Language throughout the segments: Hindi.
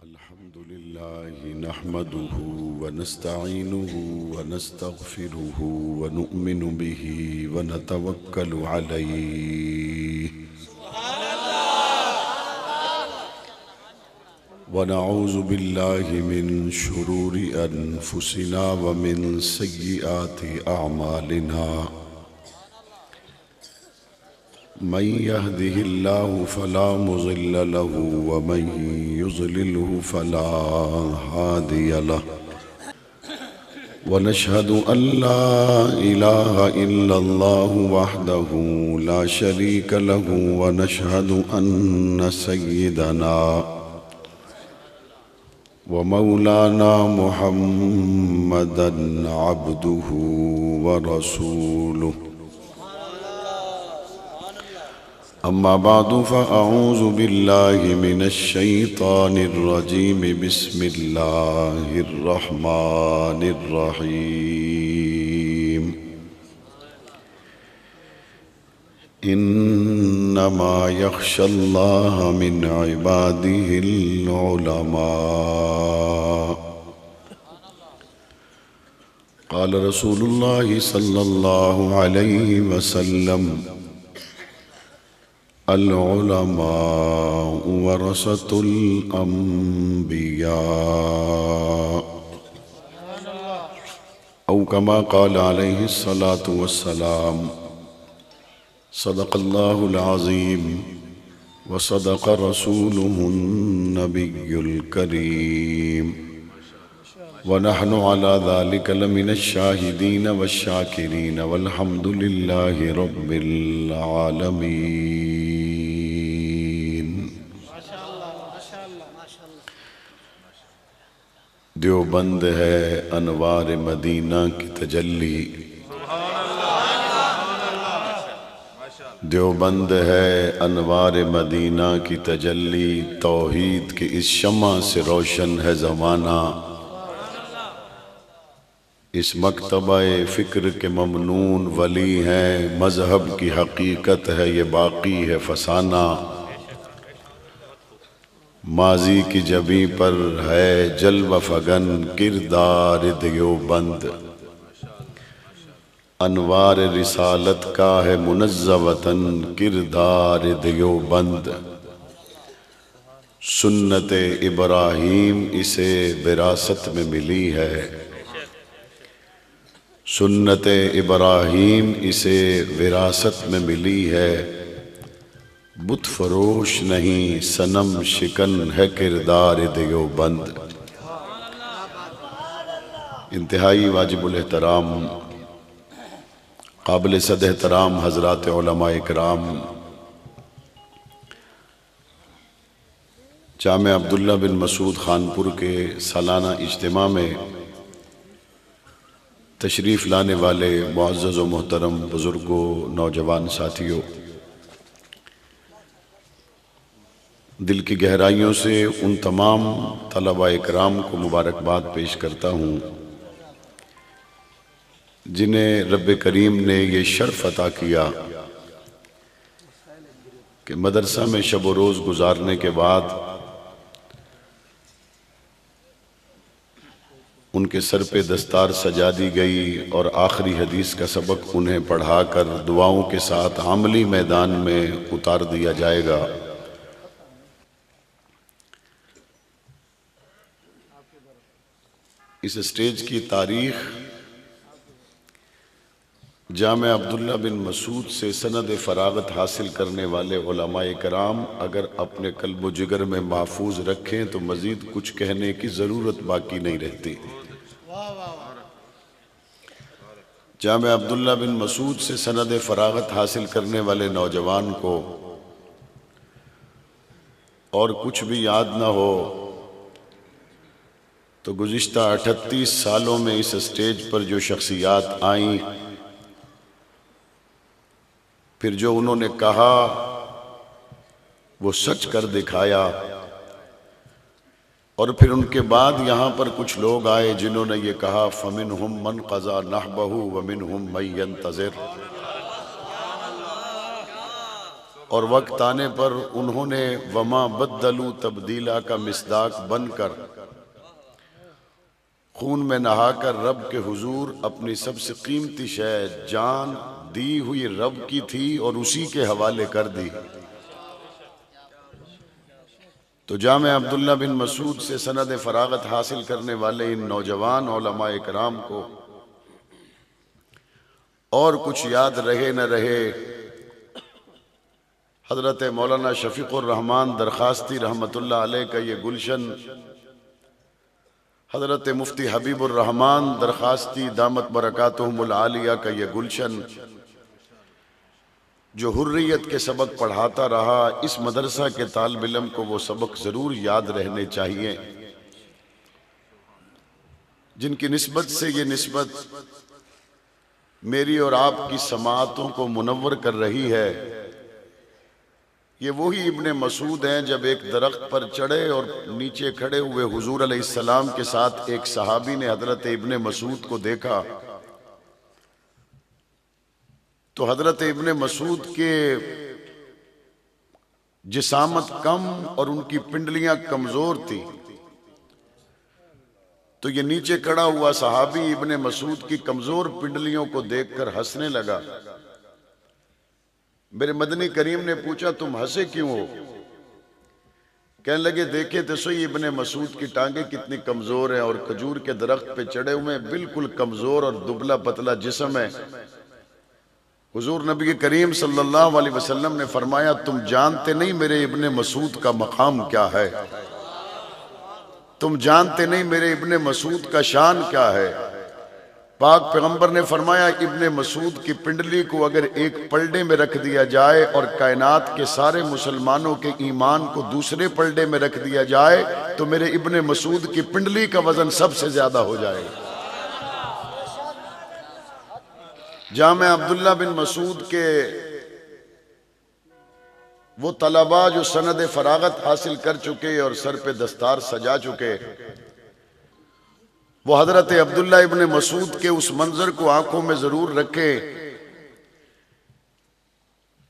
अल्हम्दुलिल्लाहि नहमदुहु व नस्तईनुहु व नस्तगफिरुहु व नुअमिनु बिही व नतवक्कलु अलैहि व नऊज़ु बिल्लाहि मिन शुरूरि अनफुसिना व मिन सय्यिआति अअमालिना। मन यहदिहिल्लाहु फला मुज़िल्ल लहु व मन युज़लिलहु फला हादिय लहु व नशहदु अल्ला इलाहा इल्लल्लाहु वहदहु ला शरीक लहु व नशहदु अन्न सय्यिदना व मौलाना मुहम्मदन अब्दुहु व रसूलुहु। अम्मा बादु फ़अऊज़ु बिल्लाहि मिनश शैतानिर रजीम बिस्मिल्लाहिर रहमानिर रहीम। इन्नमा यख्शल्लाह मिन इबादिहिल उलमा। क़ाल रसूलुल्लाहि सल्लल्लाहु अलैहि वसल्लम अल उलमा वरसतुल अंबिया औ कमा क़ाल अलैहि सलातु वस्सलाम। सदक़ल्लाहुल अज़ीम व सदक़ रसूलुहुन नबियुल करीम व नहनु अला ज़ालिका लमिनश शाहिदीन वश्शाकिरीन वल्हम्दुलिल्लाहि रब्बिल आलमीन। देवबंद है अनवार मदीना की तजल्ली, देवबंद है अनवार मदीना की तजल्ली। तौहीद के इस शम्मा से रोशन है ज़माना। इस मकतबा-ए फ़िक्र के ममनून वली हैं। मज़हब की हकीकत है ये बाकी है फसाना। माजी की जबी पर है जल्व फगन किरदार देवबंद। अनवार रिसालत का है मुनज़्ज़वतन किरदार देवबंद। सुन्नत इब्राहीम इसे विरासत में मिली है। सुन्नत इब्राहीम इसे विरासत में मिली है। बुत फरोश नहीं सनम शिकन है किरदार देवबंद। इंतहाई वाजिबुल एहतराम काबिल सद एहतराम हज़रात उलमाए किराम, जामे अब्दुल्ला बिन मसूद खानपुर के सालाना इज्तिमा में तशरीफ़ लाने वाले मुअज़्ज़ज़ व मोहतरम बुज़ुर्गों, नौजवान साथियों, दिल की गहराइयों से उन तमाम तलबा-ए किराम को मुबारकबाद पेश करता हूँ जिन्हें रब्बे करीम ने ये शर्फ़ अता किया कि मदरसा में शब व रोज़ गुजारने के बाद उनके सर पे दस्तार सजा दी गई और आखिरी हदीस का सबक उन्हें पढ़ाकर दुआओं के साथ अमली मैदान में उतार दिया जाएगा। इस स्टेज की तारीख जामे अब्दुल्ला बिन मसूद से सनद फरागत हासिल करने वाले उलमाए कराम अगर अपने कल्ब व जिगर में महफूज रखें तो मज़ीद कुछ कहने की ज़रूरत बाकी नहीं रहती। जामे अब्दुल्ला बिन मसूद से सनद फरागत हासिल करने वाले नौजवान को और कुछ भी याद न हो तो गुज़िश्ता 38 सालों में इस स्टेज पर जो शख्सियात आईं, फिर जो उन्होंने कहा वो सच कर दिखाया, और फिर उनके बाद यहाँ पर कुछ लोग आए जिन्होंने ये कहा फ़मिनहुम मन क़ज़ा नहबहु व मिनहुम मन यंतज़िर। और वक्त आने पर उन्होंने वमा बद्दलू तब्दीला का मिस्दाक बनकर खून में नहाकर रब के हुजूर अपनी सबसे कीमती शय जान दी हुई रब की थी और उसी के हवाले कर दी। तो जामे अब्दुल्ला बिन मसूद से सनद फरागत हासिल करने वाले इन नौजवान उलमाए कराम को और कुछ याद रहे न रहे, हजरत मौलाना शफीकुर रहमान दरखास्ती रहमतुल्लाह अलैह का ये गुलशन, हजरत मुफ्ती हबीबुर रहमान दरखास्ती दामत बरकातुहुमुल आलिया का ये गुलशन जो हुर्रियत के सबक पढ़ाता रहा, इस मदरसा के तालिब इल्म को वो सबक ज़रूर याद रहने चाहिए, जिनकी निस्बत से ये निस्बत मेरी और आपकी समाअतों को मुनव्वर कर रही है। ये वही इब्ने मसूद हैं जब एक दरख्त पर चढ़े और नीचे खड़े हुए हुजूर अलैहिस्सलाम के साथ एक सहाबी ने हजरत इब्ने मसूद को देखा तो हजरत इब्ने मसूद के जिसामत कम और उनकी पिंडलियां कमजोर थी। तो ये नीचे खड़ा हुआ सहाबी इब्ने मसूद की कमजोर पिंडलियों को देखकर हंसने लगा। मेरे मदनी करीम ने पूछा तुम हंसे क्यों हो? कहने लगे देखे तो सही इब्ने मसूद की टांगे कितनी कमजोर हैं और खजूर के दरख्त पे चढ़े हुए बिल्कुल कमजोर और दुबला पतला जिस्म है। हुजूर नबी करीम सल्लल्लाहु अलैहि वसल्लम ने फरमाया तुम जानते नहीं मेरे इब्ने मसूद का मकाम क्या है, तुम जानते नहीं मेरे इब्ने मसूद का शान क्या है। पाक पैगंबर ने फरमाया इब्ने मसूद की पिंडली को अगर एक पलड़े में रख दिया जाए और कायनात के सारे मुसलमानों के ईमान को दूसरे पलड़े में रख दिया जाए तो मेरे इब्ने मसूद की पिंडली का वजन सबसे ज्यादा हो जाएगा। जामे अब्दुल्ला बिन मसूद के वो तलबा जो सनद फरागत हासिल कर चुके और सर पे दस्तार सजा चुके, वो हजरत अब्दुल्ला इब्ने मसूद के उस मंजर को आंखों में जरूर रखे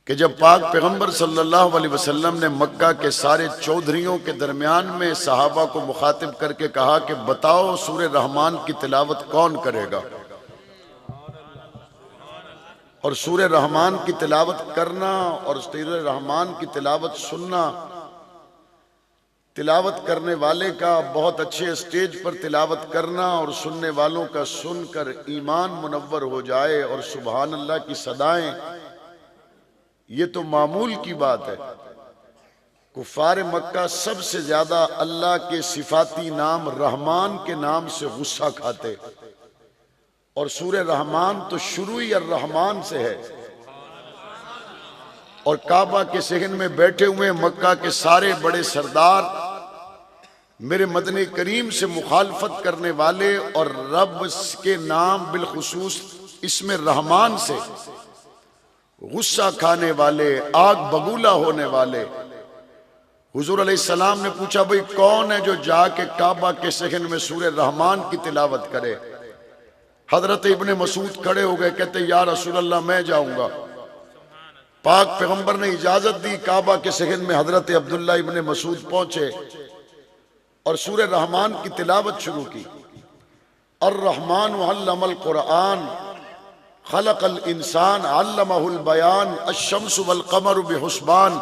कि जब पाक पैगंबर सल्लल्लाहु अलैहि वसल्लम ने मक्का के सारे चौधरियों के दरमियान में सहाबा को मुखातिब करके कहा कि बताओ सूरह रहमान की तिलावत कौन करेगा। और सूरह रहमान की तिलावत करना और सूरह रहमान की तिलावत सुनना, तिलावत करने वाले का बहुत अच्छे स्टेज पर तिलावत करना और सुनने वालों का सुनकर ईमान मुनव्वर हो जाए और सुभान अल्लाह की सदाएं, ये तो मामूल की बात है। कुफार मक्का सबसे ज्यादा अल्लाह के सिफाती नाम रहमान के नाम से गुस्सा खाते और सूरह रहमान तो शुरू ही अर्रहमान से है। और काबा के सहन में बैठे हुए मक्का के सारे बड़े सरदार मेरे मदनी करीम से मुखालफत करने वाले और रब के नाम बिलखुसूस इसमें रहमान से गुस्सा खाने वाले, आग बबूला होने वाले, हुजूर अलैहिस्सलाम ने पूछा भाई कौन है जो जाके काबा के सहन में सूरह रहमान की तिलावत करे। हजरत इब्ने मसूद खड़े हो गए, कहते या रसूल अल्लाह मैं जाऊंगा। पाक पैगंबर ने इजाजत दी, काबा के सहन में हजरत अब्दुल्ला इब्ने मसूद पहुंचे और सूरह रहमान की तिलावत शुरू की। अर्रहमान अल्लमल कुरान खलकल इंसान अल्लमहुल बयान अश-शम्सु वल क़मरु बिहुस्बान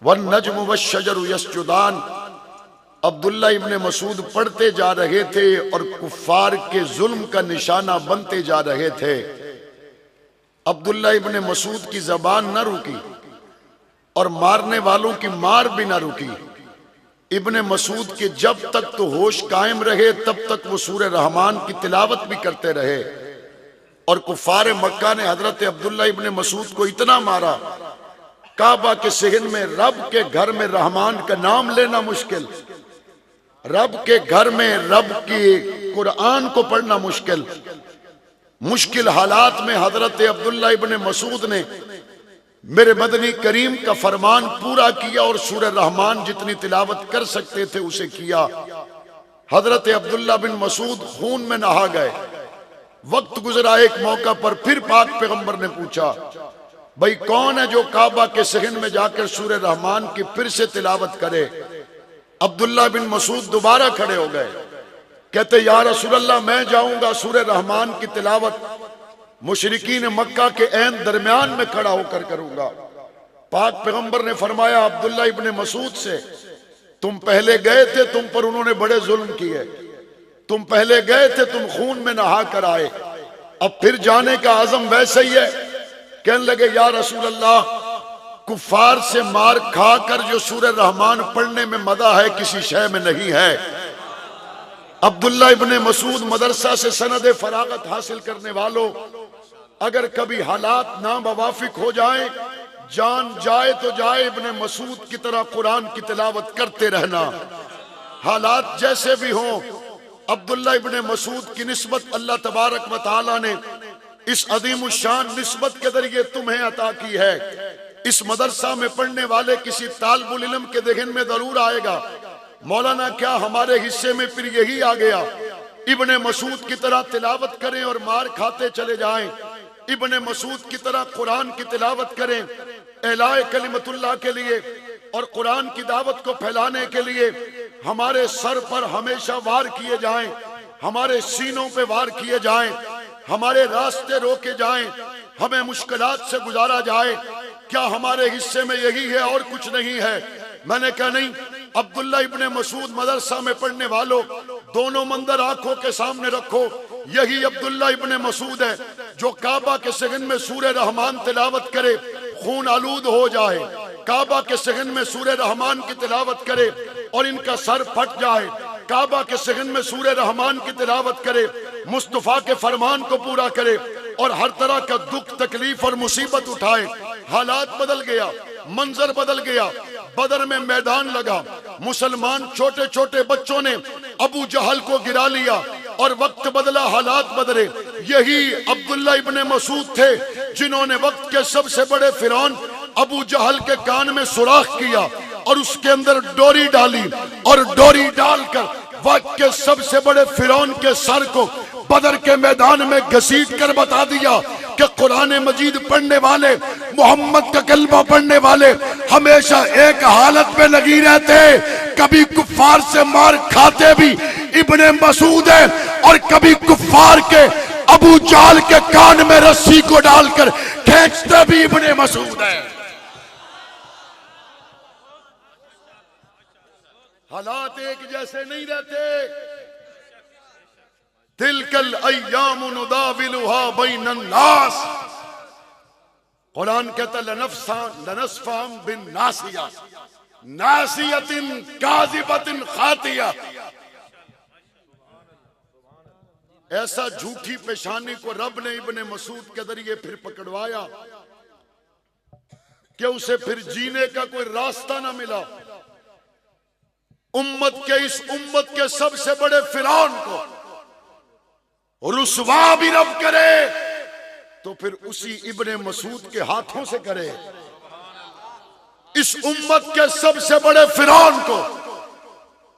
वन नज्मु वश-शजरु यस्जुदान। अब्दुल्ला इब्ने मसूद पढ़ते जा रहे थे और कुफ्फार के जुल्म का निशाना बनते जा रहे थे। अब्दुल्ला इब्ने मसूद की जबान न रुकी और मारने वालों की मार भी न रुकी। इब्ने मसूद के जब तक तो होश कायम रहे तब तक वो सूरह रहमान की तिलावत भी करते रहे। और कुफार मक्का ने हजरत अब्दुल्ला इब्ने मसूद को इतना मारा, काबा के सहन में रब के घर में रहमान का नाम लेना मुश्किल, रब के घर में रब की कुरान को पढ़ना मुश्किल। मुश्किल हालात में हजरत अब्दुल्ला इब्ने मसूद ने मेरे मदनी करीम का फरमान पूरा किया और सूरह रहमान जितनी तिलावत कर सकते थे उसे किया। हजरत अब्दुल्ला बिन मसूद खून में नहा गए। वक्त गुजरा, एक मौका पर फिर पाक पैगंबर ने पूछा भाई कौन है जो काबा के सहन में जाकर सूरह रहमान की फिर से तिलावत करे। अब्दुल्ला बिन मसूद दोबारा खड़े हो गए, कहते या रसूलल्लाह मैं जाऊंगा सूरह रहमान की तिलावत मुशरिकीन मक्का के ऐन दरमियान में खड़ा होकर करूंगा। पाक पैगंबर ने फरमाया अब्दुल्ला इब्ने मसूद से, तुम पहले गए थे, तुम पर उन्होंने बड़े जुल्म किए, तुम पहले गए थे, तुम खून में नहा कर आए, अब फिर जाने का आज़म वैसे ही है। कहने लगे या रसूल अल्लाह, कुफार से मार खाकर जो सूरह रहमान पढ़ने में मजा है किसी शय में नहीं है। अब्दुल्ला इब्ने मसूद मदरसा से सनद फरागत हासिल करने वालों, अगर कभी हालात नामुवाफिक हो जाए, जान जाए तो जाए, इब्ने मसूद की तरह कुरान की तिलावत करते रहना, हालात जैसे भी हों। अब्दुल्ला इब्ने मसूद की निस्बत अल्लाह तबारक व तआला ने इस अजीम शान निस्बत के जरिए तुम्हें अता की है। इस मदरसा में पढ़ने वाले किसी तालिबुल इल्म के ज़हन में जरूर आएगा, मौलाना क्या हमारे हिस्से में फिर यही आ गया, इब्ने मसूद की तरह तिलावत करें और मार खाते चले जाएं, इब्ने मसूद की तरह कुरान की तिलावत करें, एलाए कलिमतुल्लाह के लिए और कुरान की दावत को फैलाने के लिए हमारे सर पर हमेशा वार किए जाएं, हमारे सीनों पे वार किए जाएं, हमारे रास्ते रोके जाएं, हमें मुश्किलात से गुजारा जाए। क्या हमारे हिस्से में यही है और कुछ नहीं है? मैंने कहा नहीं, अब्दुल्ला इब्ने मसूद मदरसा में पढ़ने वालों, दोनों मंजर आंखों के सामने रखो। यही अब्दुल्ला इब्ने मसूद है जो काबा के सहन में सूरह रहमान तिलावत करे, खून आलूद हो जाए, काबा के सहन में सूरह रहमान की तिलावत करे और इनका सर फट जाए, काबा के सहन में सूरह रहमान की तिलावत करे, मुस्तफा के फरमान को पूरा करे और हर तरह का दुख तकलीफ और मुसीबत उठाए। हालात बदल गया, मंजर बदल गया, बदर में मैदान लगा, मुसलमान छोटे छोटे बच्चों ने अबू जहल को गिरा लिया और वक्त बदला, हालात बदले। यही अब्दुल्ला इब्ने मसूद थे जिन्होंने वक्त के सबसे बड़े फिरौन अबू जहल के कान में सुराख किया और उसके अंदर डोरी डाली और डोरी डालकर वक्त के सबसे बड़े फिरौन के सर को बदर के मैदान में घसीट कर बता दिया कि कुरान मजीद पढ़ने वाले, मोहम्मद का कलमा पढ़ने वाले हमेशा एक हालत में लगी रहते, कभी कुफार से मार खाते भी इब्ने मसूद है और कभी कुफार के अबू जाल के कान में रस्सी को डालकर खींचते भी इब्ने मसूद है। हालात एक जैसे नहीं रहते। तिलकल अय्यामु नुदाविलुहा बैनन नास, कुरान कहता लनस्फाम बिन नासिया नासियतिन काज़िबतिन खातिया। ऐसा झूठी पेशानी को रब ने इब्ने मसूद के जरिए फिर पकड़वाया कि उसे फिर जीने का कोई रास्ता ना मिला। उम्मत के सबसे बड़े फिरौन को रुसवा भी रब करे तो फिर उसी इब्ने मसूद के हाथों से करे। इस उम्मत के सबसे बड़े फिरौन को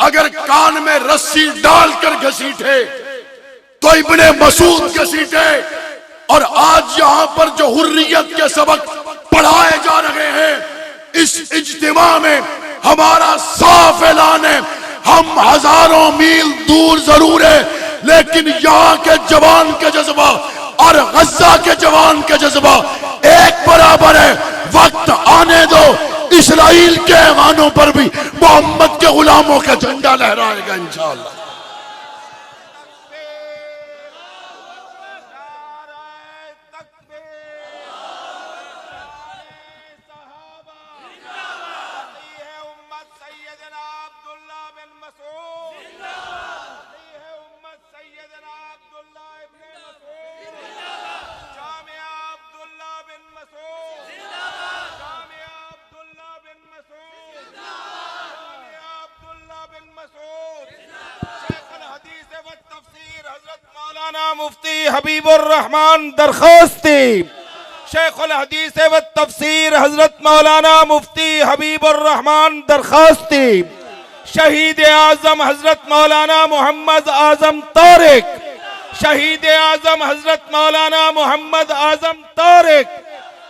अगर कान में रस्सी डालकर घसीटे तो इब्ने मसूद घसीटे। और आज यहां पर जो हुर्रियत के सबक पढ़ाए जा रहे हैं, इस इज्तिमा में हमारा साफ ऐलान है, हम हजारों मील दूर जरूर है, लेकिन यहाँ के जवान के जज्बा और गजा के जवान के जज्बा एक बराबर है। वक्त आने दो, इस्राइल के ऐवानों पर भी मोहम्मद के गुलामों का झंडा लहराएगा इंशाअल्लाह। मुफ्ती हबीबुर रहमान दरखास्ती, शेखुल हदीस व तफसीर हजरत मौलाना मुफ्ती हबीबुर रहमान दरखास्ती, शहीद आजम हजरत मौलाना मोहम्मद आजम तारिक, शहीद आजम हजरत मौलाना मोहम्मद आजम तारिक,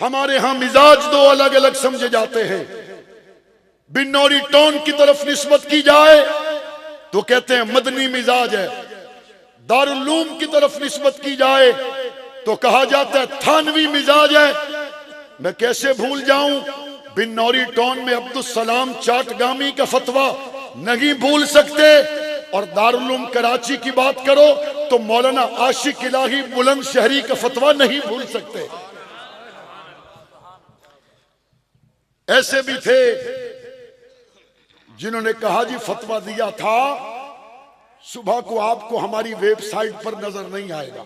हमारे यहां मिजाज दो अलग अलग समझे जाते हैं। बिन्नौरी टोन की तरफ निस्बत की जाए तो कहते हैं मदनी मिजाज है, दारुल उलूम की तरफ निस्बत की जाए तो कहा जाता है थानवी मिजाज है। मैं कैसे भूल जाऊं, बिन्नौरी टोन में अब्दुल सलाम चाटगामी का फतवा नहीं भूल सकते, और दारुल उलूम कराची की बात करो तो मौलाना आशिक इलाही बुलंदशहरी का फतवा नहीं भूल सकते। ऐसे भी थे जिन्होंने कहा जी फतवा दिया था, सुबह को आपको हमारी वेबसाइट पर नजर नहीं आएगा।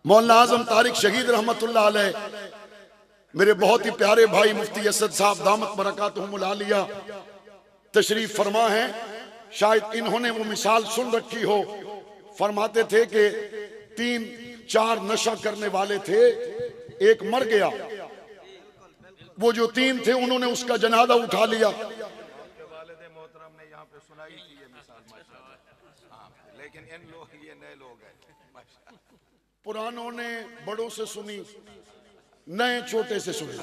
मौलाना आजम तारिक शहीद रहमतुल्लाह अलैह, मेरे बहुत ही प्यारे भाई मुफ्ती असद साहब दामत बरकातुहुमुल आलिया तशरीफ फरमा है, शायद इन्होंने वो मिसाल सुन रखी हो। फरमाते थे कि 3-4 नशा करने वाले थे, एक मर गया, वो जो 3 थे उन्होंने उसका जनाजा उठा लिया। लेकिन इन लोग ये नए लोग हैं, पुरानों ने बड़ों से सुनी, नए छोटे से सुनी।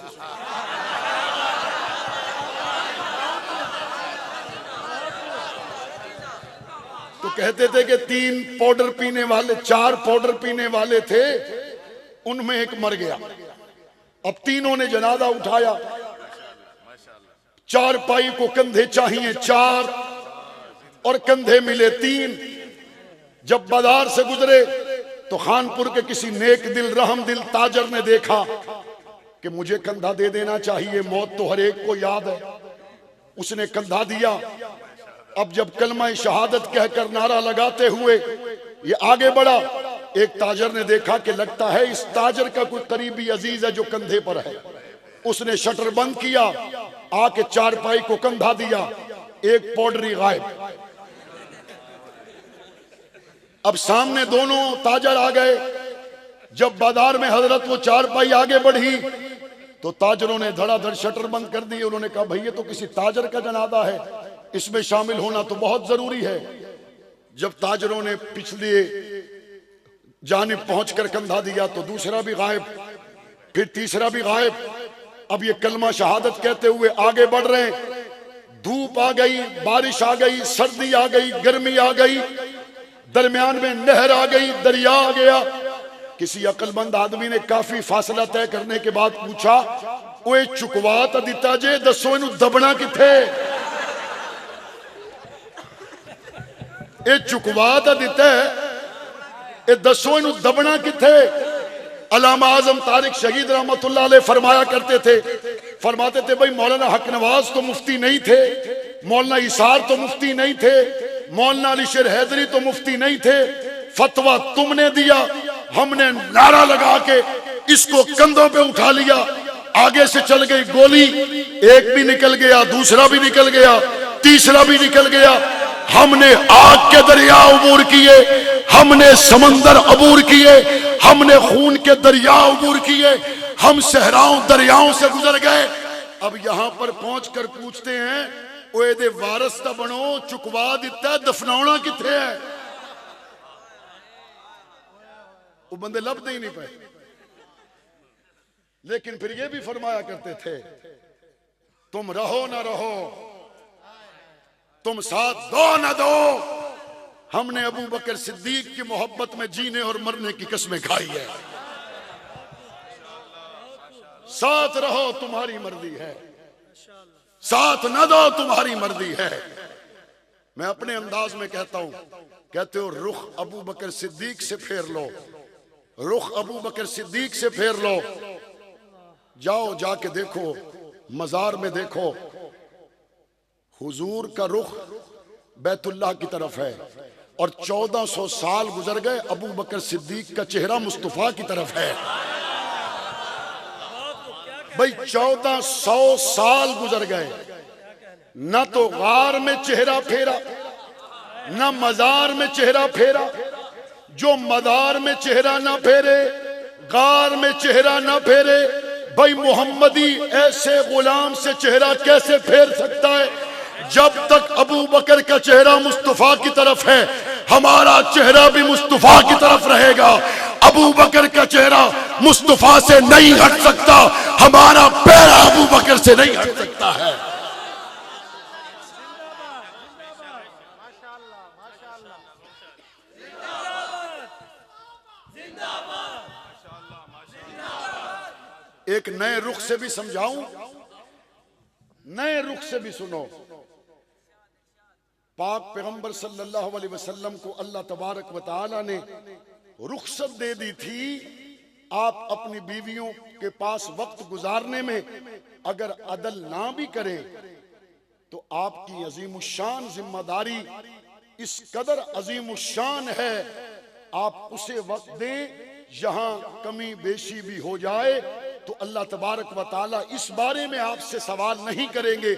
तो कहते थे कि 3 पाउडर पीने वाले, 4 पाउडर पीने वाले थे, उनमें एक मर गया। अब तीनों ने जनाजा उठाया, 4 पाई को कंधे चाहिए 4 और कंधे मिले 3। जब बाजार से गुजरे तो खानपुर के किसी नेक दिल रहम दिल ताजर ने देखा कि मुझे कंधा दे देना चाहिए, मौत तो हर एक को याद है। उसने कंधा दिया। अब जब कलमा शहादत कहकर नारा लगाते हुए ये आगे बढ़ा, एक ताजर ने देखा कि लगता है इस ताजर का कोई करीबी अजीज है जो कंधे पर है। उसने शटर बंद किया, आके 4 पाई को कंधा दिया, एक पाउडरी गायब। अब सामने दोनों ताजर आ गए। जब बाजार में हजरत वो 4 पाई आगे बढ़ी तो ताजरों ने धड़ाधड़ शटर बंद कर दिए। उन्होंने कहा भाई ये तो किसी ताजर का जनाजा है, इसमें शामिल होना तो बहुत जरूरी है। जब ताजरों ने पिछले जानिब पहुंचकर कंधा दिया तो दूसरा भी गायब, फिर तीसरा भी गायब। अब ये कलमा शहादत कहते हुए आगे बढ़ रहे हैं। धूप आ गई, बारिश आ गई, सर्दी आ गई, गर्मी आ गई, दरमियान में नहर आ गई, दरिया आ गया। किसी अक्लमंद आदमी ने काफी फासला तय करने के बाद पूछा, ओए चुकवा दिता जे, दसो इनू दबना किथे? ए चुकवा दिता है, ए दसो इनू दबना किथे? अल्लामा आजम तारिक शहीद रहमतुल्लाह अलैह फरमाया करते थे, फरमाते थे भाई मौलाना हक नवाज तो मुफ्ती नहीं थे, मौलाना इसार तो मुफ्ती नहीं थे, मौलाना अली शेर हैदरी तो मुफ्ती नहीं थे। फतवा तुमने दिया, हमने नारा लगा के इसको कंधों पे उठा लिया। आगे से चल गई गोली, एक भी निकल गया, दूसरा भी निकल गया, तीसरा भी निकल गया। हमने आग के दरिया अबूर किए, हमने समंदर अबूर किए, हमने खून के दरिया अबूर किए, हम सहराओं दरियाओं से गुजर गए। अब यहां पर पहुंचकर पूछते हैं, ओए दे वारस ता बनो, चुकवा दिता, दफनाउणा किथे है? वो बंदे लभदे ही नहीं पाए। लेकिन फिर ये भी फरमाया करते थे, तुम रहो ना रहो, तुम साथ दो ना दो, हमने अबू बकर सिद्दीक की मोहब्बत में जीने और मरने की कसमें खाई है। साथ रहो तुम्हारी मर्जी है, साथ न दो तुम्हारी मर्जी है। मैं अपने अंदाज में कहता हूं, कहते हो रुख अबू बकर सिद्दीक से फेर लो, रुख अबू बकर सिद्दीक से फेर लो। जाओ जाके देखो, मजार में देखो, हुजूर का रुख बैतुल्लाह की तरफ है और 1400 साल गुजर गए, अबू बकर सिद्दीक का चेहरा मुस्तफा की तरफ है। भाई 1400 साल गुजर गए, न तो गार में चेहरा फेरा, न मजार में चेहरा फेरा। जो मजार में चेहरा ना फेरे, गार में चेहरा ना फेरे, भाई मोहम्मदी ऐसे गुलाम से चेहरा कैसे फेर सकता है? जब तक अबू बकर का चेहरा मुस्तफा की तरफ है, हमारा चेहरा भी मुस्तफा की तरफ रहेगा। अबू बकर का चेहरा मुस्तफा से नहीं हट सकता, हमारा पैरा अबू बकर से नहीं हट सकता है। एक नए रुख से भी समझाऊं, नए रुख से भी सुनो। पाक पैगंबर सल्लल्लाहु अलैहि वसल्लम को अल्लाह तबारक व तआला ने रुखसत दे दी थी, आप अपनी बीवियों के पास वक्त गुजारने में अगर अदल ना भी करें तो आपकी अजीमुशान जिम्मेदारी इस कदर अजीमुशान है, आप उसे वक्त दें। यहां कमी बेशी भी हो जाए तो अल्लाह तबारक व ताला इस बारे में आपसे सवाल नहीं करेंगे,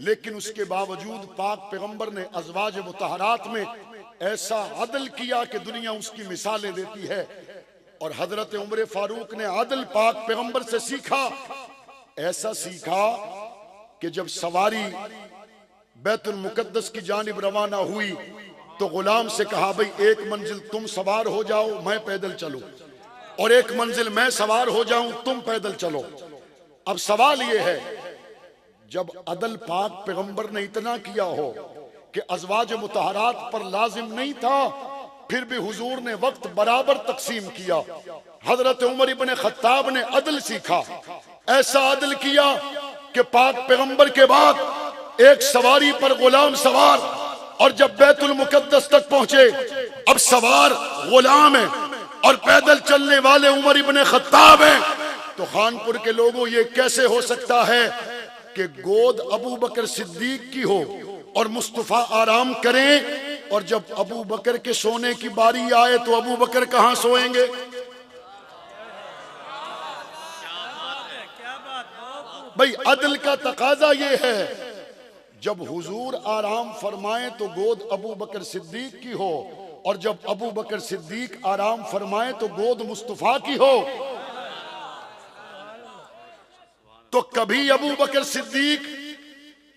लेकिन उसके बावजूद पाक पैगंबर ने अज़वाज मुतहरात में ऐसा अदल किया कि दुनिया उसकी मिसालें देती है। और हजरत उमर फारूक ने अदल पाक पैगंबर से सीखा, ऐसा सीखा कि जब सवारी बैतुल मुकद्दस की जानिब रवाना हुई तो गुलाम से कहा, भाई एक मंजिल तुम सवार हो जाओ, मैं पैदल चलूं, और एक मंजिल मैं सवार हो जाऊं, तुम पैदल चलो। अब सवाल यह है, जब अदल पाक पैगंबर ने इतना किया हो कि अज़वाज मुतहरात पर लाजिम नहीं था, फिर भी हुजूर ने वक्त बराबर तकसीम किया। हजरत उमर इब्ने खत्ताब ने अदल सीखा, ऐसा अदल किया कि पाक पैगंबर के बाद एक सवारी पर गुलाम सवार, और जब बैतुल मुकद्दस तक पहुंचे अब सवार गुलाम है और पैदल चलने वाले उमर इब्ने खत्ताब हैं। तो खानपुर के लोगों, ये कैसे हो सकता है कि गोद अबू बकर सिद्दीक की हो और मुस्तफा आराम करें, और जब अबू बकर के सोने की बारी आए तो अबू बकर कहां सोएंगे? भाई अदल का तकाजा ये है, जब हुजूर आराम फरमाएं तो गोद अबू बकर सिद्दीक की हो, और जब अबू बकर सिद्दीक आराम फरमाएं तो गोद मुस्तफा की हो। तो कभी अबू बकर सिद्दीक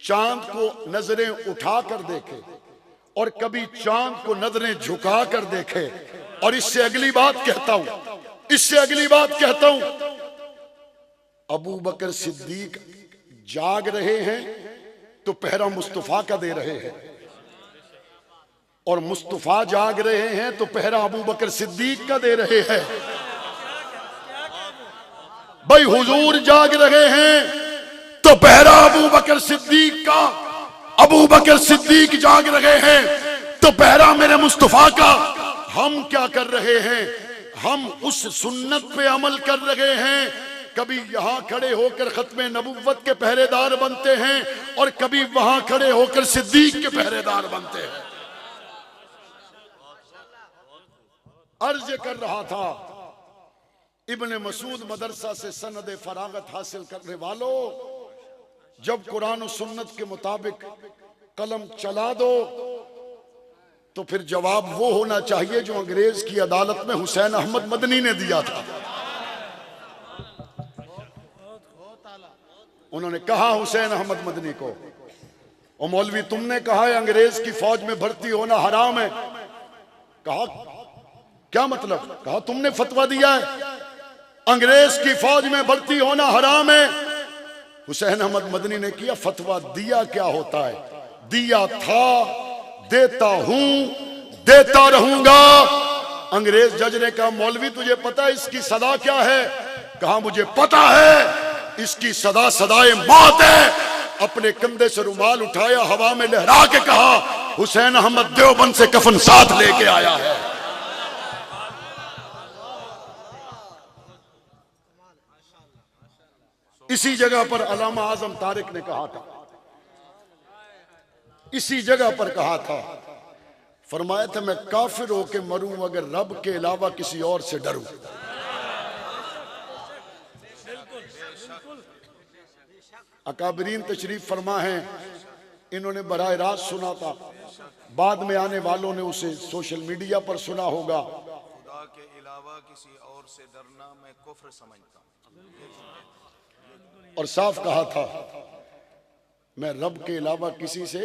चांद को नजरें उठाकर देखे और कभी चांद को नजरें झुका कर देखे। और इससे अगली बात कहता हूं, अबू बकर सिद्दीक जाग रहे हैं तो पहरा मुस्तफा का दे रहे हैं, और मुस्तफा जाग रहे हैं तो पहरा अबू बकर सिद्दीक का दे रहे हैं। भाई हुजूर जाग रहे हैं तो पहरा अबू बकर सिद्दीक का, अबू बकर सिद्दीक जाग रहे हैं तो पहरा मेरे मुस्तफा का। हम क्या कर रहे हैं? हम उस सुन्नत पे अमल कर रहे हैं। कभी यहां खड़े होकर खत्मे नबुव्वत के पहरेदार बनते हैं और कभी वहां खड़े होकर सिद्दीक के पहरेदार बनते हैं। अर्ज कर रहा था, इब्ने मसूद मदरसा से सनद फरागत हासिल करने वालों, जब कुरान और सुन्नत के मुताबिक कलम चला दो तो फिर जवाब वो होना चाहिए जो अंग्रेज की अदालत में हुसैन अहमद मदनी ने दिया था। उन्होंने कहा हुसैन अहमद मदनी को, और मौलवी तुमने कहा है अंग्रेज की फौज में भर्ती होना हराम है। कहा क्या मतलब? कहा तुमने फतवा दिया है अंग्रेज की फौज में भर्ती होना हराम है। हुसैन अहमद मदनी ने किया फतवा दिया क्या होता है? दिया था, देता हूं, देता रहूंगा। अंग्रेज जज ने कहा मौलवी तुझे पता है इसकी सदा क्या है? कहा मुझे पता है, इसकी सदा सदाए मौत है। अपने कंधे से रुमाल उठाया, हवा में लहरा के कहा हुसैन अहमद देवबंद से कफन साथ लेके आया है। इसी जगह पर अल्लामा आजम तारिक ने कहा था, इसी जगह पर कहा था, फरमाया था मैं काफिर होके मरूं अगर रब के अलावा किसी और से डरूं। अकाबरीन तशरीफ फरमा है, इन्होंने बराह रास्त सुना था, बाद में आने वालों ने उसे सोशल मीडिया पर सुना होगा। खुदा के अलावा किसी और से डरना मैं कुफ्र समझता हूं। और साफ कहा था मैं रब के अलावा किसी से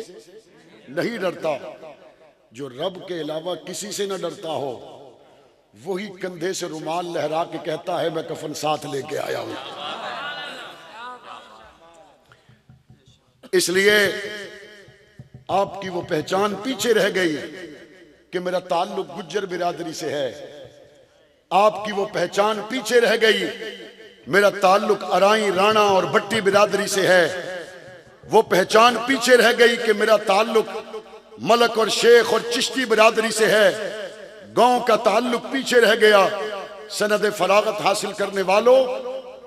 नहीं डरता। जो रब के अलावा किसी से न डरता हो वही कंधे से रुमाल लहरा के कहता है मैं कफन साथ लेके आया हूं। इसलिए आपकी वो पहचान पीछे रह गई कि मेरा ताल्लुक गुज्जर बिरादरी से है। आपकी वो पहचान पीछे रह गई, मेरा ताल्लुक अराई, राणा और भट्टी बिरादरी से है। वो पहचान पीछे रह गई कि मेरा ताल्लुक मलक और शेख और चिश्ती बिरादरी से है। गांव का ताल्लुक पीछे रह गया। सनद फरागत हासिल करने वालों,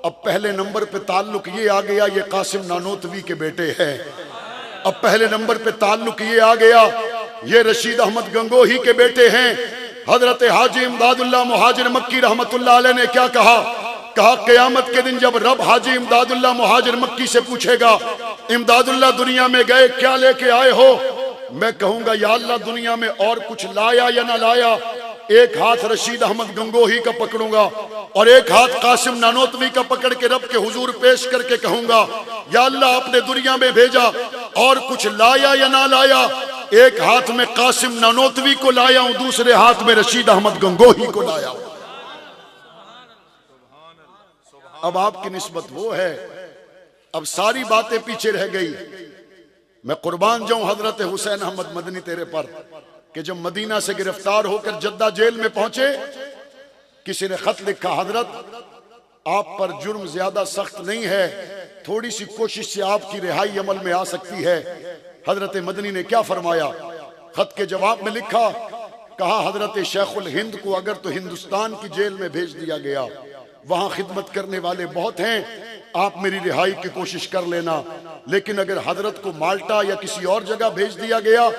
अब पहले नंबर पे ताल्लुक ये आ गया, ये कासिम नानोतवी के बेटे हैं। अब पहले नंबर पे ताल्लुक ये आ गया, ये रशीद अहमद गंगोही के बेटे हैं। हजरत हाजी इमदादुल्लाह मुहाजिर मक्की रहमतुल्लाह अलैह ने क्या कहा? कहा क़यामत के दिन जब रब हाजी इमदादुल्लाह मुहाजिर मक्की से पूछेगा, इमदादुल्लाह दुनिया में गए क्या लेके आए हो? मैं कहूंगा या अल्लाह दुनिया में और कुछ लाया या ना लाया। एक हाथ रशीद अहमद गंगोही का पकड़ूंगा और एक हाथ कासिम नानोतवी का पकड़ के रब के हुजूर पेश करके कहूंगा, या अल्लाह आपने दुनिया में भेजा और कुछ लाया या ना लाया। एक हाथ में कासिम नानोतवी को लाया हूं, दूसरे हाथ में रशीद अहमद गंगोही को लाया हूं। अब आपकी निस्बत वो है, अब सारी बातें पीछे रह गई। मैं कुर्बान जाऊं हजरत हुसैन अहमद मदनी तेरे पर कि जब मदीना से गिरफ्तार होकर जद्दा जेल में पहुंचे, किसी ने खत लिखा, हजरत आप पर जुर्म ज्यादा सख्त नहीं है, थोड़ी सी कोशिश से आपकी रिहाई अमल में आ सकती है। हजरत मदनी ने क्या फरमाया? खत के जवाब में लिखा, कहा हजरत शेखुल हिंद को अगर तो हिंदुस्तान की जेल में भेज दिया गया, वहां खिदमत करने वाले बहुत हैं, आप मेरी रिहाई की कोशिश कर लेना। लेकिन अगर हजरत को माल्टा या किसी और जगह भेज दिया गया,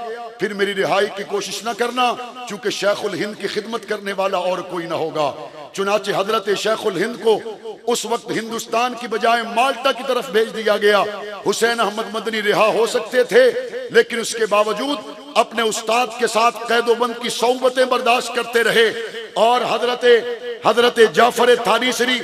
फिर मेरी रिहाई की कोशिश न करना, क्योंकि शेखुल हिंद की खिदमत करने वाला और कोई ना होगा। चुनाचे हजरत शेखुल हिंद को उस वक्त हिंदुस्तान की बजाय माल्टा की तरफ भेज दिया गया। हुसैन अहमद मदनी रिहा हो सकते थे, लेकिन उसके बावजूद अपने उस्ताद के साथ कैदोबंद की सौबतें बर्दाश्त करते रहे। और हजरत जाफर थानीसरी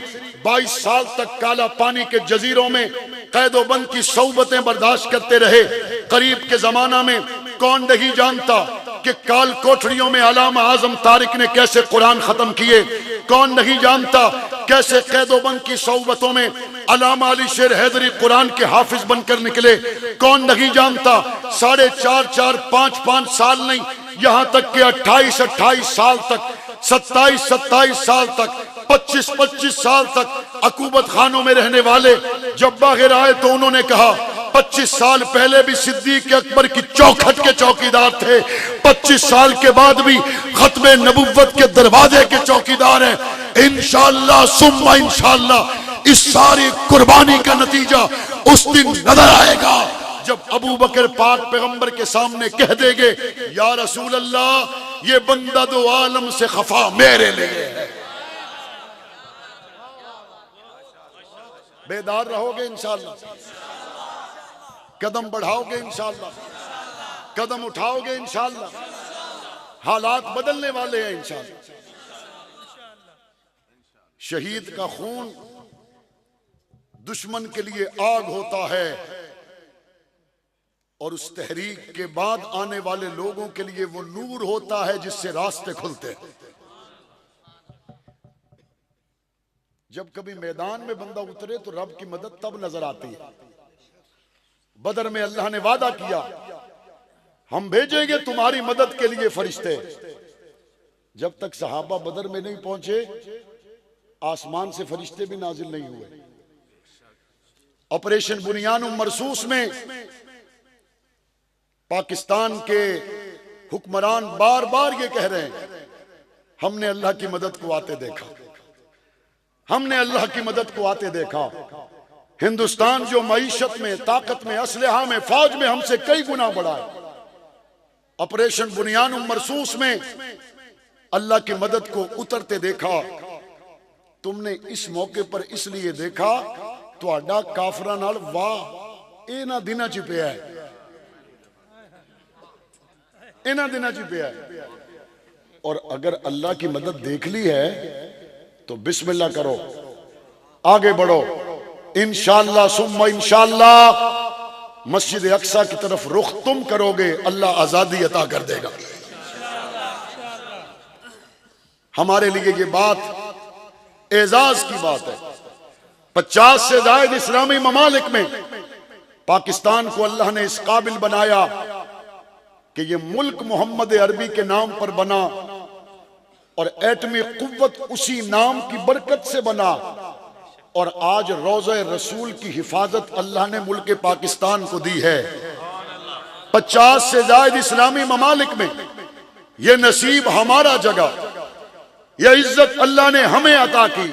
22 साल तक काला पानी के जजीरों में कैदोबंद की सौबतें बर्दाश्त करते रहे। करीब के जमाना में कौन नहीं जानता कि काल कोठरियों में अलामा आजम तारिक ने कैसे कुरान खत्म किए। कौन नहीं जानता कैसे कैदोबंद की सौबतों में अलामा अली शेर हैदरी कुरान के हाफिज बनकर निकले। कौन नहीं जानता 4.5 5 साल नहीं, यहां तक कि 28 साल तक, 27 साल तक, 25 साल तक अकूबत खानों में रहने वाले जब बाहर आए तो उन्होंने कहा 25 साल पहले भी सिद्दीक अकबर की चौखट के चौकीदार थे, 25 साल के बाद भी खत्मे नबुव्वत के दरवाजे के चौकीदार हैं। इंशाअल्लाह सुम्मा इंशाअल्लाह इस सारी कुर्बानी का नतीजा उस दिन नजर आएगा जब अबू बकर पाक पैगंबर के सामने कह देंगे, या रसूल अल्लाह, ये बंदा दो आलम से खफा मेरे लिए है। बेदार रहोगे इंशाअल्लाह, कदम बढ़ाओगे इंशाअल्लाह, कदम उठाओगे इंशाअल्लाह, हालात बदलने वाले हैं इंशाअल्लाह। शहीद का खून दुश्मन के लिए आग होता है और उस तहरीक के बाद आने वाले लोगों के लिए वो नूर होता है जिससे रास्ते खुलते हैं। जब कभी मैदान में बंदा उतरे तो रब की मदद तब नजर आती है। बदर में अल्लाह ने वादा किया, हम भेजेंगे तुम्हारी मदद के लिए फरिश्ते। जब तक सहाबा बदर में नहीं पहुंचे, आसमान से फरिश्ते भी नाजिल नहीं हुए। ऑपरेशन बुनियान मरसूस में पाकिस्तान के हुक्मरान बार बार ये कह रहे हैं, हमने अल्लाह की मदद को आते देखा, हमने अल्लाह की मदद को आते देखा। हिंदुस्तान जो मईशत में, ताकत में, असलहा में, फौज में हमसे कई गुना बड़ा है, ऑपरेशन बुनियान मरसूस में अल्लाह की मदद को उतरते देखा। तुमने इस मौके पर इसलिए देखा, तुहाडा काफरा नाल वाह इन्हां दिनां च पिया है, इन्हां दिनां च पिया है। और अगर अल्लाह की मदद देख ली है तो बिस्मिल्लाह करो, आगे बढ़ो। इंशाअल्लाह सुम्मा इंशाअल्लाह मस्जिद अक्सा की तरफ रुख तुम करोगे, अल्लाह आजादी अता कर देगा। हमारे लिए ये बात एजाज की बात है। 50 से ज्यादा इस्लामी ममालिक में पाकिस्तान को अल्लाह ने इस काबिल बनाया कि ये मुल्क मोहम्मद अरबी के नाम पर बना और एटमी कुव्वत उसी नाम की बरकत से बना। और आज रोज़े रसूल की हिफाजत अल्लाह ने मुल्क पाकिस्तान को दी है। 50 से ज्यादा इस्लामी ममालिक में यह नसीब हमारा जगह, यह इज्जत अल्लाह ने हमें अता की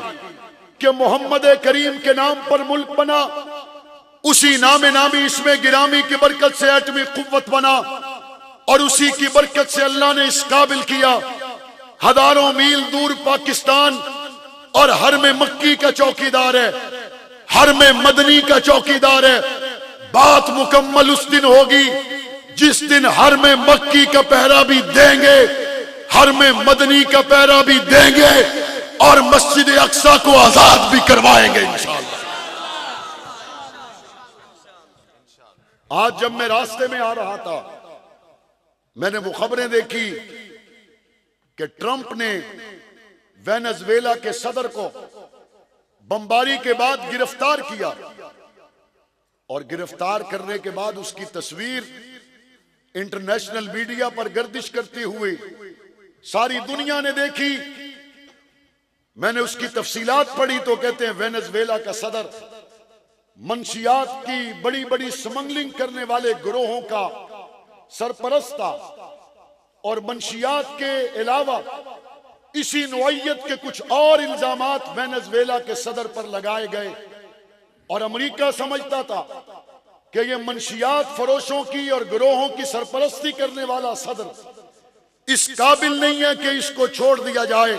कि मोहम्मद करीम के नाम पर मुल्क बना, उसी नामी इसमें गिरामी की बरकत से एटमी कुव्वत बना और उसी की बरकत से अल्लाह ने इस काबिल किया। हजारों मील दूर पाकिस्तान और हर में मक्की का चौकीदार है, हर में मदनी का चौकीदार है। बात मुकम्मल उस दिन होगी जिस दिन हर में मक्की का पहरा भी देंगे, हर में मदनी का पहरा भी देंगे और मस्जिद अक्सा को आजाद भी करवाएंगे इंशाअल्लाह। आज जब मैं रास्ते में आ रहा था, मैंने वो खबरें देखी कि ट्रंप ने वेनेजुएला के सदर को बमबारी के बाद गिरफ्तार किया और गिरफ्तार करने के बाद उसकी तस्वीर इंटरनेशनल मीडिया पर गर्दिश करती हुई सारी दुनिया ने देखी। मैंने उसकी तफसीलात पढ़ी तो कहते हैं वेनेजुएला का सदर मंशियात की बड़ी बड़ी स्मगलिंग करने वाले गिरोहों का सरपरस्त था और मंशियात के अलावा इसी नौइयत के कुछ और इल्जामात वेनेजुएला के सदर पर लगाए गए और अमेरिका समझता था कि ये मंशियात फरोशों की और गिरोहों की सरपरस्ती करने वाला सदर इस काबिल नहीं है कि इसको छोड़ दिया जाए।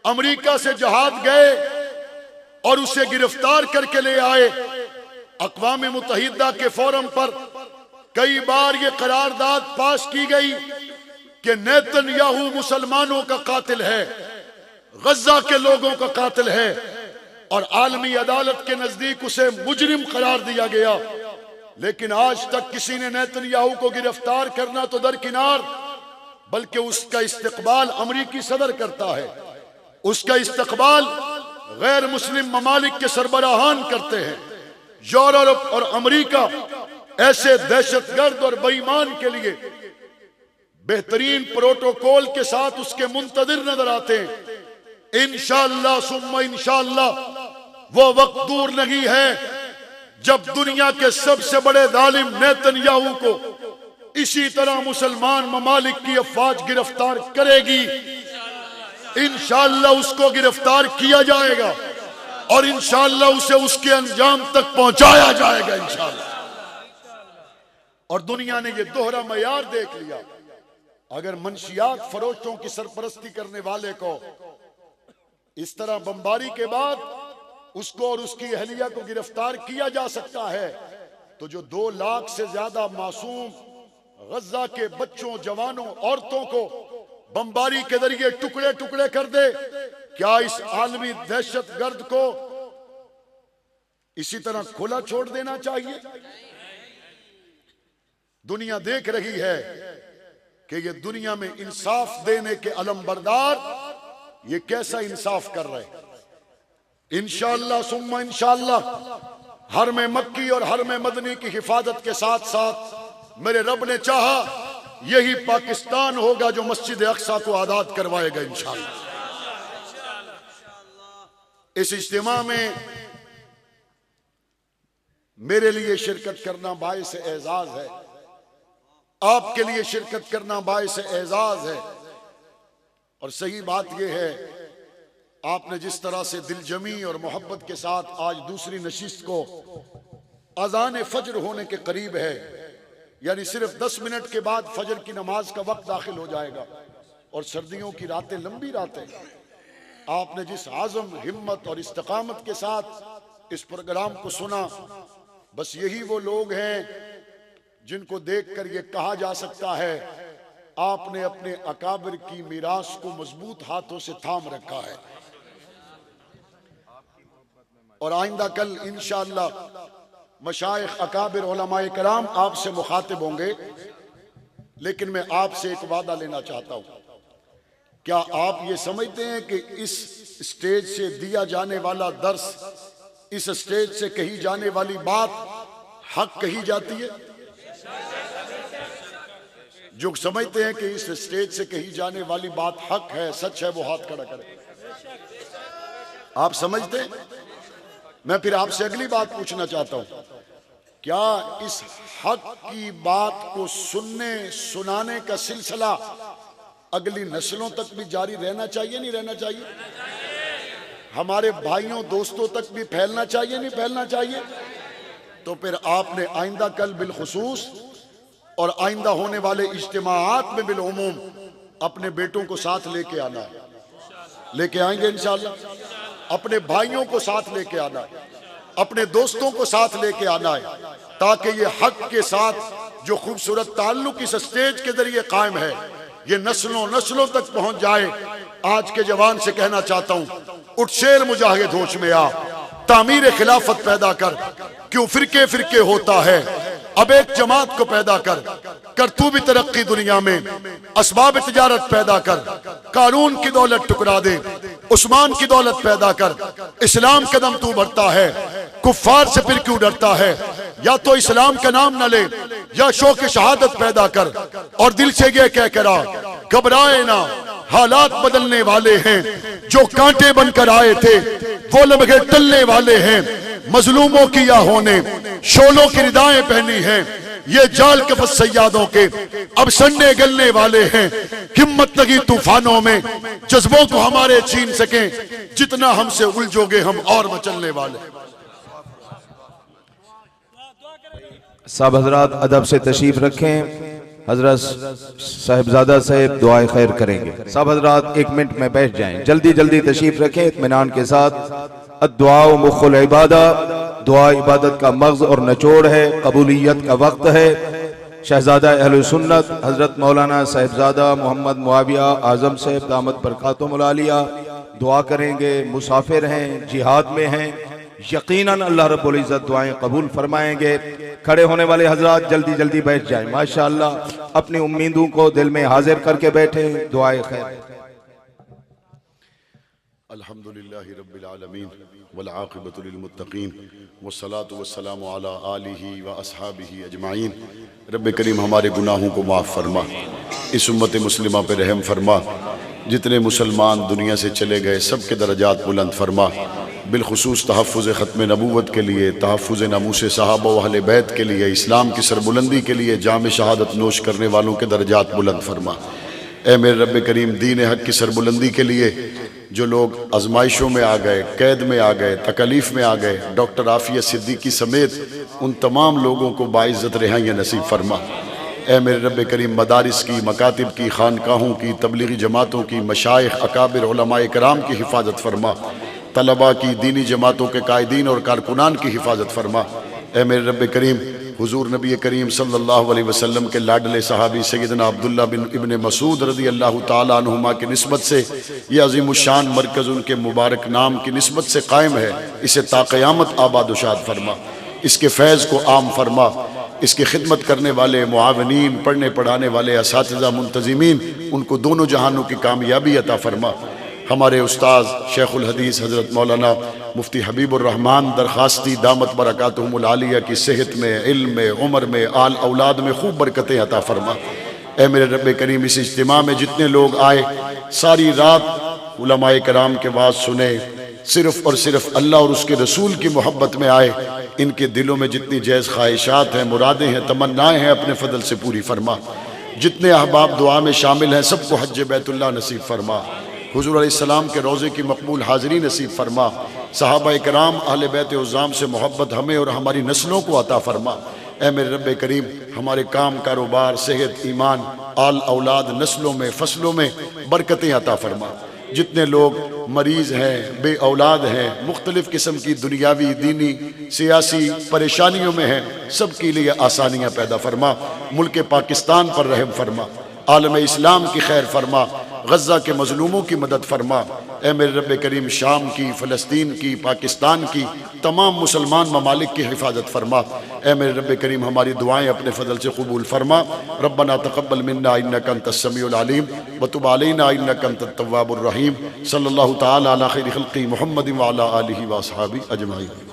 अमेरिका से जहाज गए और उसे गिरफ्तार करके ले आए। अक़वाम मुत्तहिदा के फोरम पर कई बार ये करारदाद पास की गई कि नेतन्याहू मुसलमानों का कातिल है, गजा के लोगों का कातिल है और आलमी अदालत के नजदीक उसे मुजरिम करार दिया गया। लेकिन आज तक किसी ने नेतन्याहू को गिरफ्तार करना तो दरकिनार, बल्कि उसका इस्तकबाल अमरीकी सदर करता है, उसका इस्तकबाल गैर मुस्लिम ममालिक के सरबराहान करते हैं। यूरोप और अमरीका ऐसे दहशतगर्द और बेईमान के लिए बेहतरीन प्रोटोकॉल के साथ उसके मुंतदिर नजर आते हैं। इंशाअल्लाह सुम्मा इंशाअल्लाह वो वक्त दूर नहीं है जब दुनिया के सबसे बड़े जालिम नेतन्याहू को इसी तरह मुसलमान ममालिक की अफवाज गिरफ्तार करेगी। इंशाअल्लाह उसको गिरफ्तार किया जाएगा और इंशाअल्लाह उसे उसके अंजाम तक पहुंचाया जाएगा इंशाअल्लाह। और दुनिया ने ये दोहरा मयार देख लिया। अगर मंशियात फरोशों की सरपरस्ती करने वाले को इस तरह बमबारी के बाद उसको और उसकी अहलिया को गिरफ्तार किया जा सकता है, तो जो 2 लाख से ज्यादा मासूम गजा के बच्चों, जवानों, औरतों को बमबारी के जरिए टुकड़े टुकड़े कर दे, क्या इस आलमी दहशतगर्द को इसी तरह खुला छोड़ देना चाहिए? दुनिया देख रही है कि ये दुनिया में इंसाफ देने के अलमबरदार ये कैसा इंसाफ कर रहे हैं। इंशाअल्लाह सुम्मा इंशाअल्लाह हर में मक्की और हर में मदनी की हिफाजत के साथ साथ मेरे रब ने चाहा यही पाकिस्तान होगा जो मस्जिद अक्सा को आजाद करवाएगा इंशाअल्लाह। इस इज्तिमा में मेरे लिए शिरकत करना बाइस एजाज है, आपके लिए शिरकत करना बाइस एजाज है। और सही बात यह है, आपने जिस तरह से दिलजमी और मोहब्बत के साथ आज दूसरी नशिस्त को अजान फजर होने के करीब है, यानी सिर्फ 10 मिनट के बाद फजर की नमाज का वक्त दाखिल हो जाएगा और सर्दियों की रातें लंबी रातें, आपने जिस आज़म, हिम्मत और इस्तकामत के साथ इस प्रोग्राम को सुना, बस यही वो लोग हैं जिनको देखकर ये कहा जा सकता है आपने अपने अकाबिर की मीरास को मजबूत हाथों से थाम रखा है। और आइंदा कल इंशाअल्लाह मशाइख, अकाबिर, उलमाए कराम आपसे मुखातिब होंगे, लेकिन मैं आपसे एक वादा लेना चाहता हूं क्या आप ये समझते हैं कि इस स्टेज से दिया जाने वाला दर्स, इस स्टेज से कही जाने वाली बात हक कही जाती है? जो समझते हैं कि इस स्टेज से कही जाने वाली बात हक है, सच है, वो हाथ खड़ा करें। आप समझते हैं? मैं फिर आपसे अगली बात पूछना चाहता हूं, क्या इस हक की बात को सुनने सुनाने का सिलसिला अगली नस्लों तक भी जारी रहना चाहिए, नहीं रहना चाहिए? हमारे भाइयों दोस्तों तक भी फैलना चाहिए, नहीं फैलना चाहिए? तो फिर आपने आइंदा कल बिलखुसूस और आइंदा होने वाले इज्तिमाआत में बिलउमूम अपने बेटों को साथ लेके आना है। लेके आएंगे इंशाअल्लाह। अपने भाइयों को साथ लेके आना है, अपने दोस्तों को साथ लेके आना है, ताकि ये हक के साथ जो खूबसूरत ताल्लुक इस स्टेज के जरिए कायम है, ये नस्लों नस्लों तक पहुंच जाए। आज के जवान से कहना चाहता हूं, उठ शेर मुजाहिद होश में आ, तामीर खिलाफत पैदा कर। क्यों फिरके फिरके होता है, अब एक जमात को पैदा कर तू भी तरक्की दुनिया में, असबाब तिजारत पैदा कर, कानून की दौलत टुकरा दे, उस्मान की दौलत पैदा कर। इस्लाम कदम तू बढ़ता है, कुफ्फार से फिर क्यों डरता है? या तो इस्लाम का नाम न ले, या शौक शहादत पैदा कर और दिल से ये कह करा, घबराए ना, हालात बदलने वाले हैं। जो कांटे बनकर आए थे वो लम्हे टलने वाले हैं। मजलूमों की या होने शोलों की रिदाएं पहनी हैं, ये जाल कफस सैयादों के अब सन्ने गलने वाले हैं। हिम्मत लगी तूफानों में, जज्बों को हमारे छीन सकें, जितना हमसे उलझोगे हम और मचलने वाले। सब हजरात अदब से तशरीफ रखें। हजरत साहिबजादा साहब दुआए खैर करेंगे। सब हजरात 1 मिनट में बैठ जाएं, जल्दी जल्दी तशरीफ रखें इत्मीनान के साथ। अद्दुआ मुख्खुल इबादा, दुआ इबादत का मग़ज़ और निचोड़ है, कबूलियत का वक्त है। शहजादा अहले सुन्नत हजरत मौलाना साहिबजादा मोहम्मद मुआविया आज़म साहब दामत बरकातुहुल आलिया दुआ करेंगे। मुसाफिर हैं, जिहाद में हैं, यकीनन अल्लाह रब्बुल इज़्ज़त दुआएं कबूल फरमाएंगे। खड़े होने वाले हजरात जल्दी जल्दी बैठ जाएं। माशाअल्लाह अपनी उम्मीदों को दिल में हाजिर करके बैठे। दुआए खैर। अल्हम्दुलिल्लाहि रब्बिल आलमीन वल आक़िबतु लिल मुत्तक़ीन वस्सलातु वस्सलामु अला आलिहि व अस्हाबिहि अजमाइन। रब्बे करीम हमारे गुनाहों को माफ़ फरमा, इस उम्मत मुस्लिमा पे रहम फरमा। जितने मुसलमान दुनिया से चले गए सब के दरजात बुलंद फरमा। बिलखुसूस तहफ़्फ़ुज़ ख़त्म नबूवत के लिए, तहफ़्फ़ुज़ नमूस सहाबा व अहले बैत के लिए, इस्लाम की सरबुलंदी के लिए जाम शहादत नोश करने वालों के दरजात बुलंद फरमा। ए मेरे रब्बे करीम, दीन हक़ की सरबुलंदी के लिए जो लोग आजमाइशों में आ गए, कैद में आ गए, तकलीफ़ में आ गए, डॉक्टर आफिया सिद्दीकी समेत उन तमाम लोगों को बाइज़्ज़त रिहाइयाँ नसीब फरमा। ए मेरे रब्बे करीम, मदारिस की, मकातिब की, खानकाहों की, तबलीगी जमातों की, मशाइख अकाबिर उलमाए कराम की हिफाजत फरमा। तलबा की, दीनी जमातों के कायदीन और कारकुनान की हिफाजत फरमा। ए मेरे रब्बे करीम, हुजूर नबी करीम सल्लल्लाहु अलैहि वसल्लम के लाडले सहाबी सैयदना अब्दुल्ला बिन इब्ने मसूद रज़ी अल्लाह ताला अन्हुमा की निस्बत से ये अज़ीमुश्शान मरकज़ उनके मुबारक नाम की निस्बत से कायम है। इसे ताक़यामत आबाद व शाद फरमा, इसके फैज़ को आम फरमा। इसकी खिदमत करने वाले मुआविनीन, पढ़ने पढ़ाने वाले असातिज़ा मुंतज़िमीन, उनको दोनों जहानों की कामयाबी अता फरमा। हमारे उस्ताद शेखुल हदीस हज़रत मौलाना मुफ्ती हबीबुर रहमान दरखास्ती दामत बरकातुहुमुल आलिया की सेहत में, इल्म में, उम्र में, आल औलाद में खूब बरकतें अता फरमा। ए मेरे रब्बे करीम, इस इज्तिमा में जितने लोग आए, सारी रात उलमाए कराम के बात सुने, सिर्फ़ और सिर्फ अल्लाह और उसके रसूल की मोहब्बत में आए। इनके दिलों में जितनी जैज़ ख्वाहिशात हैं, मुरादें हैं, तमन्नाएँ हैं, अपने फजल से पूरी फरमा। जितने अहबाब दुआ में शामिल हैं सबको हज बैतुल्लाह नसीब फरमा। हुजूर अलैहिस्सलाम के रोज़े की मकबूल हाज़िरी नसीब फरमा। सहाबा कराम अहले बैत उज़्ज़ाम से मोहब्बत हमें और हमारी नस्लों को अता फरमा। ए मेरे रब्बे करीम, हमारे काम कारोबार, सेहत, ईमान, आल औलाद, नस्लों में, फसलों में बरकतें अता फरमा। जितने लोग मरीज़ हैं, बे औलाद हैं, मुख्तलिफ़ किस्म की दुनियावी, दीनी, सियासी परेशानियों में हैं, सब के लिए आसानियाँ पैदा फरमा। मुल्क पाकिस्तान पर रहम फरमा, आलम इस्लाम की खैर फरमा, गज़ा के मजलूमों की मदद फरमा। ए मेरे रब करीम शाम की, फ़लस्तीन की, पाकिस्तान की तमाम मुसलमान ममालिक की हिफाजत फरमा। ए मेरे रब करीम हमारी दुआएं अपने फ़ज़ल से कबूल फरमा। रब्बना तक़ब्बल मिन्ना इन्नका अंतस समीउल अलीम व तुब अलैना इन्नका अंतत तव्वाबुर रहीम। सल्लल्लाहु तआला अला खैरि खल्क़ि मुहम्मदिन व अला आलिहि व अस्हाबिहि अजमाइन।